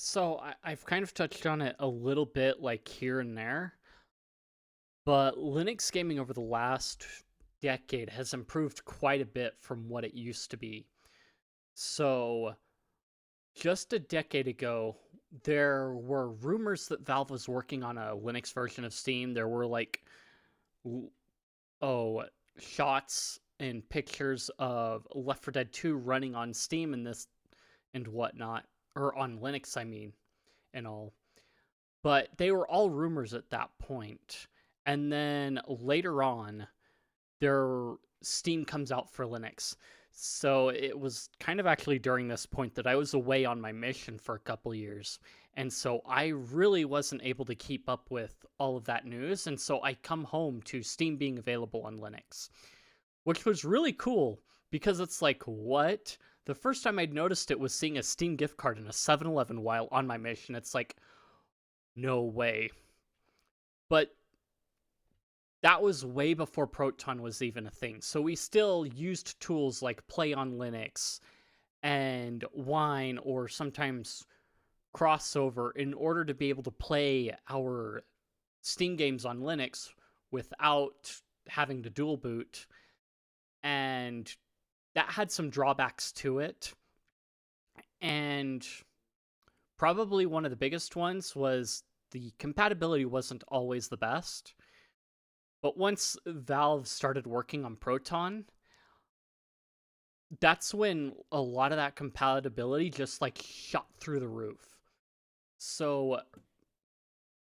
So I've kind of touched on it a little bit, like here and there, but Linux gaming over the last decade has improved quite a bit from what it used to be. So just a decade ago, there were rumors that Valve was working on a Linux version of Steam. There were oh, shots and pictures of Left 4 Dead 2 running on Steam and this and whatnot, or on Linux, I mean, and all. But they were all rumors at that point. And then later on, their Steam comes out for Linux. So it was kind of actually during this point that I was away on my mission for a couple years. And so I really wasn't able to keep up with all of that news. And so I come home to Steam being available on Linux, which was really cool because it's like, what? The first time I'd noticed it was seeing a Steam gift card in a 7-Eleven while on my mission. It's like, no way. But that was way before Proton was even a thing. So we still used tools like Play on Linux and Wine or sometimes Crossover in order to be able to play our Steam games on Linux without having to dual boot. And that had some drawbacks to it. And probably one of the biggest ones was the compatibility wasn't always the best. But once Valve started working on Proton, that's when a lot of that compatibility just like shot through the roof. So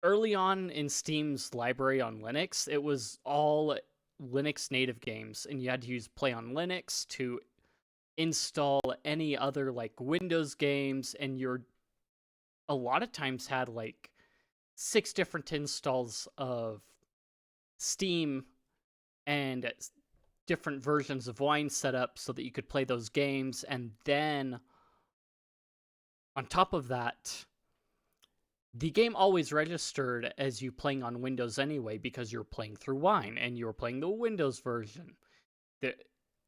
early on in Steam's library on Linux, it was all Linux native games, and you had to use Play on Linux to install any other like Windows games, and you're a lot of times had like 6 different installs of Steam and different versions of Wine set up so that you could play those games. And then on top of that, the game always registered as you playing on Windows anyway because you're playing through Wine and you were playing the Windows version.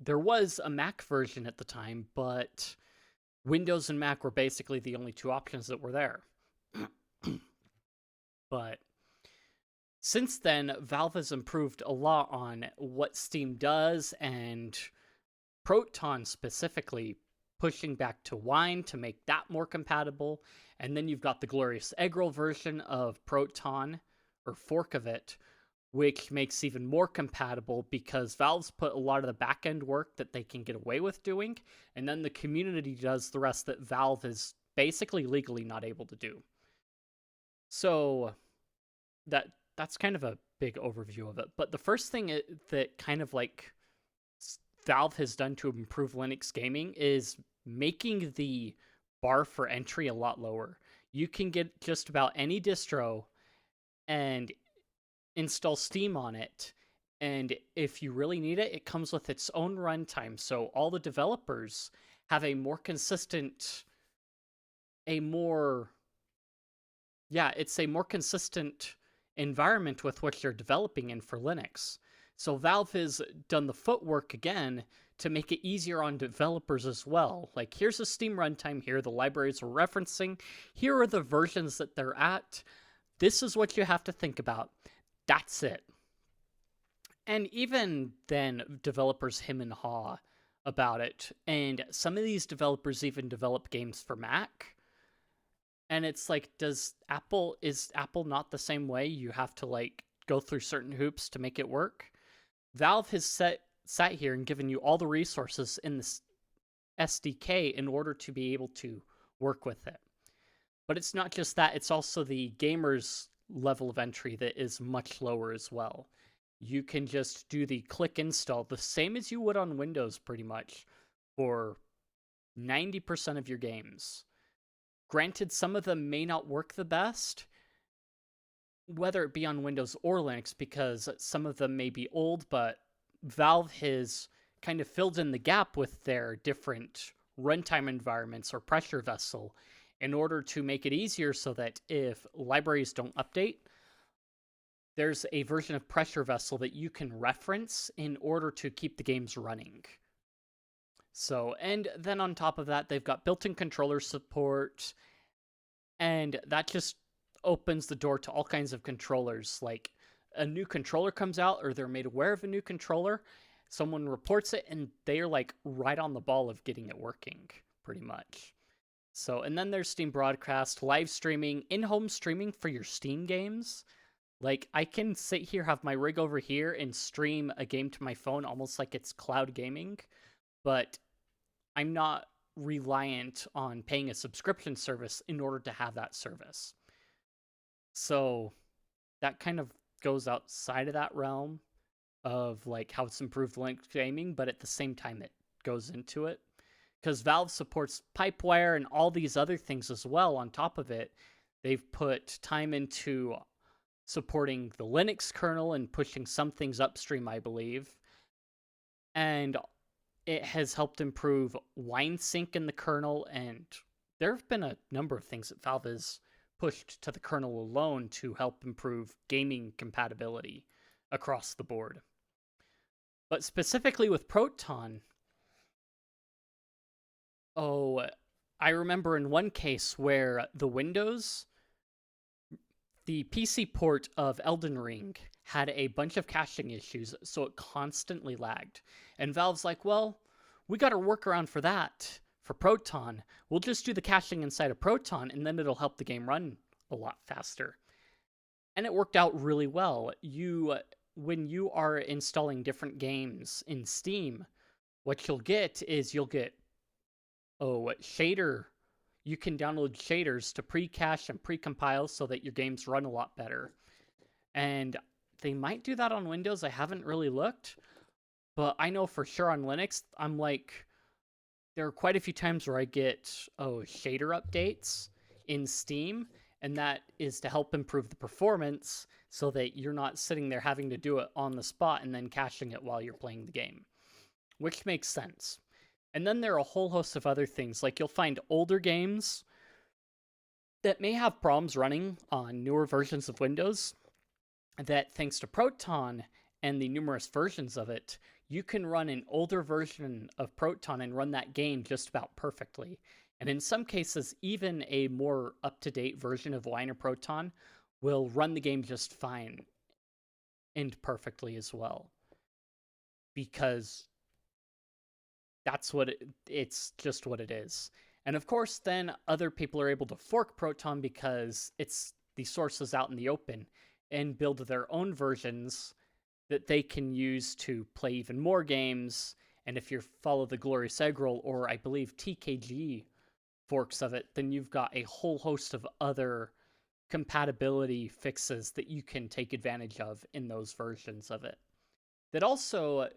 There was a Mac version at the time, but Windows and Mac were basically the only two options that were there. But since then, Valve has improved a lot on what Steam does, and Proton specifically pushing back to Wine to make that more compatible. And then you've got the glorious eggroll version of Proton, or fork of it, which makes even more compatible because Valve's put a lot of the back-end work that they can get away with doing, and then the community does the rest that Valve is basically legally not able to do. So that's kind of a big overview of it. But the first thing that kind of like Valve has done to improve Linux gaming is making the bar for entry a lot lower. You can get just about any distro and install Steam on it. And if you really need it, it comes with its own runtime. So all the developers have a more consistent, it's a more consistent environment with which you're developing in for Linux. So Valve has done the footwork again to make it easier on developers as well. Like, here's a Steam runtime here, the libraries we're referencing, here are the versions that they're at, this is what you have to think about. That's it. And even then, developers hem and haw about it. And some of these developers even develop games for Mac. And it's like, is Apple not the same way? You have to like go through certain hoops to make it work. Valve has sat here and given you all the resources in this SDK in order to be able to work with it. But it's not just that, it's also the gamer's level of entry that is much lower as well. You can just do the click install, the same as you would on Windows pretty much, for 90% of your games. Granted, some of them may not work the best, whether it be on Windows or Linux, because some of them may be old, but Valve has kind of filled in the gap with their different runtime environments or pressure vessel in order to make it easier so that if libraries don't update, there's a version of pressure vessel that you can reference in order to keep the games running. So, and then on top of that, they've got built-in controller support, And that just opens the door to all kinds of controllers. Like a new controller comes out or they're made aware of a new controller, someone reports it, and they're like right on the ball of getting it working, pretty much. So, and then there's Steam Broadcast, live streaming, in-home streaming for your Steam games. Like, I can sit here, have my rig over here, and stream a game to my phone almost like it's cloud gaming, but I'm not reliant on paying a subscription service in order to have that service. So, that kind of goes outside of that realm of like how it's improved Linux gaming, but at the same time, it goes into it. Because Valve supports Pipewire and all these other things as well on top of it. They've put time into supporting the Linux kernel and pushing some things upstream, I believe. And it has helped improve WineSync in the kernel, and there have been a number of things that Valve has pushed to the kernel alone to help improve gaming compatibility across the board. But specifically with Proton, I remember in one case where the PC port of Elden Ring had a bunch of caching issues, so it constantly lagged. And Valve's like, well, we got a workaround for that for Proton. We'll just do the caching inside of Proton, and then it'll help the game run a lot faster. And it worked out really well. When you are installing different games in Steam, what you'll get shader. You can download shaders to pre-cache and pre-compile so that your games run a lot better. And they might do that on Windows. I haven't really looked, but I know for sure on Linux, I'm like, there are quite a few times where I get shader updates in Steam, and that is to help improve the performance so that you're not sitting there having to do it on the spot and then caching it while you're playing the game, which makes sense. And then there are a whole host of other things, like you'll find older games that may have problems running on newer versions of Windows that, thanks to Proton and the numerous versions of it, you can run an older version of Proton and run that game just about perfectly. And in some cases, even a more up-to-date version of Wine or Proton will run the game just fine and perfectly as well. Because that's it's just what it is. And of course, then other people are able to fork Proton because it's the source is out in the open and build their own versions that they can use to play even more games. And if you follow the Glorious Eggroll, or I believe TKG forks of it, then you've got a whole host of other compatibility fixes that you can take advantage of in those versions of it that also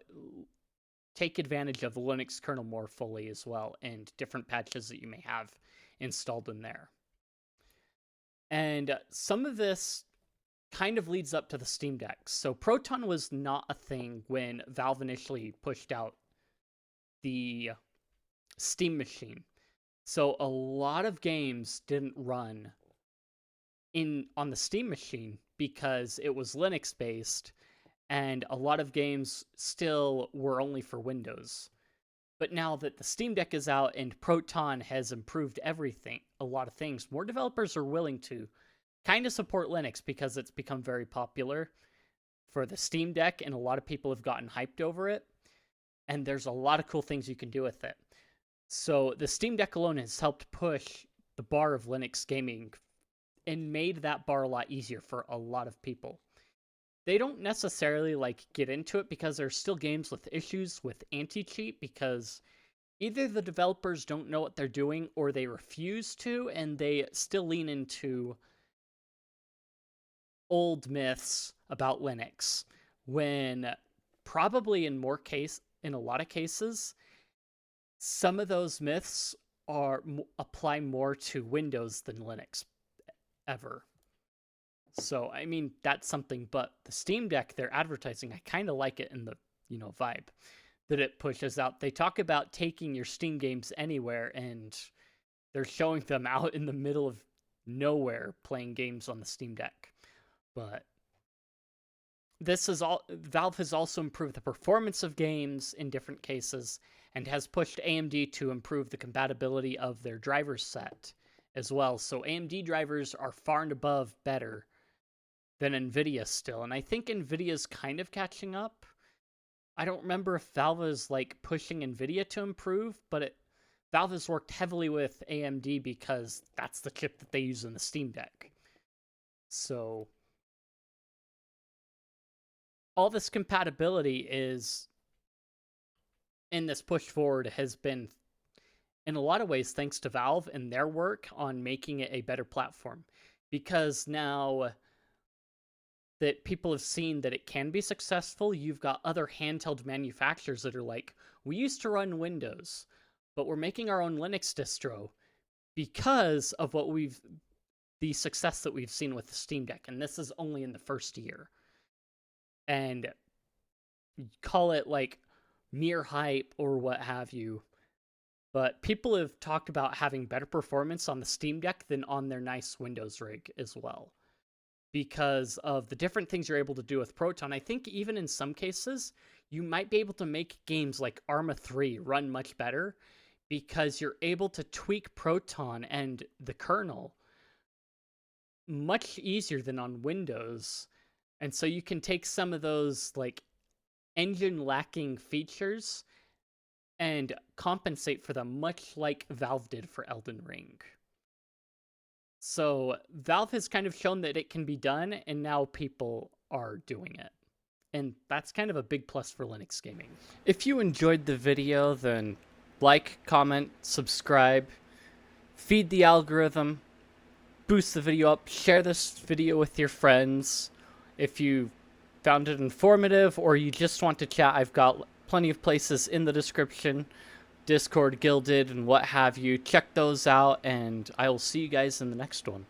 take advantage of the Linux kernel more fully as well, and different patches that you may have installed in there. And some of this kind of leads up to the Steam Deck. So Proton was not a thing when Valve initially pushed out the Steam machine. So a lot of games didn't run on the Steam machine because it was Linux based, and a lot of games still were only for Windows. But now that the Steam Deck is out and Proton has improved everything, a lot of things, more developers are willing to kind of support Linux because it's become very popular for the Steam Deck, and a lot of people have gotten hyped over it. And there's a lot of cool things you can do with it. So the Steam Deck alone has helped push the bar of Linux gaming and made that bar a lot easier for a lot of people. They don't necessarily get into it because there's still games with issues with anti-cheat, because either the developers don't know what they're doing or they refuse to, and they still lean into old myths about Linux, when probably in a lot of cases, some of those myths apply more to Windows than Linux ever. So, I mean, that's something, but the Steam Deck, their advertising, I kind of like it in the, vibe that it pushes out. They talk about taking your Steam games anywhere, and they're showing them out in the middle of nowhere playing games on the Steam Deck. But Valve has also improved the performance of games in different cases and has pushed AMD to improve the compatibility of their driver set as well. So AMD drivers are far and above better than NVIDIA still. And I think NVIDIA's kind of catching up. I don't remember if Valve is like pushing NVIDIA to improve, but Valve has worked heavily with AMD because that's the chip that they use in the Steam Deck. So all this compatibility is in this push forward has been in a lot of ways thanks to Valve and their work on making it a better platform, because now that people have seen that it can be successful, you've got other handheld manufacturers that are like, we used to run Windows, but we're making our own Linux distro because of the success that we've seen with the Steam Deck, and this is only in the first year. And call it like mere hype or what have you, but people have talked about having better performance on the Steam Deck than on their nice Windows rig as well, because of the different things you're able to do with Proton. I think even in some cases, you might be able to make games like Arma 3 run much better because you're able to tweak Proton and the kernel much easier than on Windows. And so you can take some of those like engine lacking features and compensate for them, much like Valve did for Elden Ring. So Valve has kind of shown that it can be done, and now people are doing it. And that's kind of a big plus for Linux gaming. If you enjoyed the video, then like, comment, subscribe, feed the algorithm, boost the video up, share this video with your friends. If you found it informative or you just want to chat, I've got plenty of places in the description, Discord, Guilded, and what have you. Check those out, and I will see you guys in the next one.